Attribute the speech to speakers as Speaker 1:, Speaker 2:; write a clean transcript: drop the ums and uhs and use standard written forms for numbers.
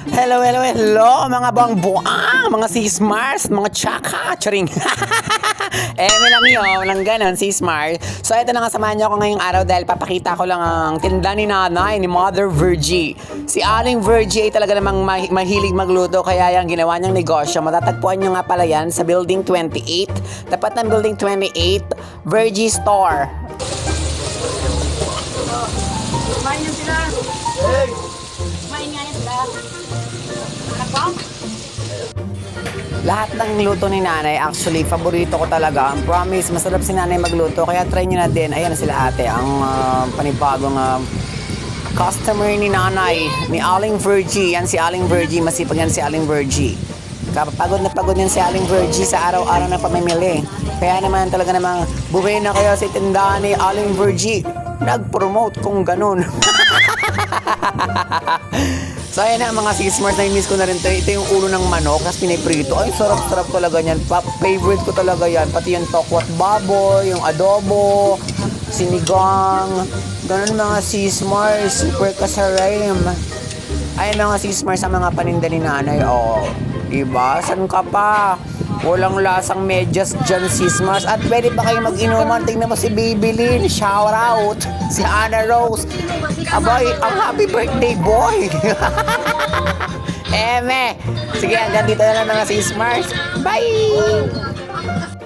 Speaker 1: Hello, hello, hello mga buang-buang, mga sis-mars, mga tsaka, charing. Lang yun, lang ganon, sis-mars. So ito na nga, samahan niyo ako ngayong araw dahil papakita ko lang ang tinda ni nanay, ni Mother Virgie. Si Aling Virgie ay talaga namang mahilig magluto, kaya yung ginawa niyang negosyo. Matatagpuan niyo nga pala yan sa Building 28. Tapat ng Building 28, Virgie Store.
Speaker 2: Kumain yan sila. Kumain nga yan sila. Nakbang?
Speaker 1: Lahat ng luto ni nanay, actually, paborito ko talaga. Ang promise, masarap si nanay magluto. Kaya try nyo na din. Ayan na sila ate, ang panibagong customer ni nanay, ni Aling Virgie. Yan si Aling Virgie, masipag yan si Aling Virgie. Pagod yan si Aling Virgie sa araw-araw na pamimili. Kaya naman talaga namang buhay na kayo sa tindahan ni Aling Virgie. Nag-promote kung ganun. So ayan na mga sis-mars, na-miss ko na rin ito. Ito yung ulo ng manok, tapos piniprito. Ay, sarap-sarap talaga yan. Favorite ko talaga yan. Pati yung tokwat baboy, yung adobo, sinigang. Ganun mga sis-mars, super kasarim. Ayan mga sis-mars sa mga paninda ni nanay. Oh, diba? San ka pa? Walang lasang medyas dyan, sis-mars. At pwede pa kayo mag-inuman. Tingnan mo si Baby Lynn. Shout out. Si Anna Rose. Abay, ang happy birthday boy. Eme. Sige, hanggang dito na lang mga sis-mars. Bye!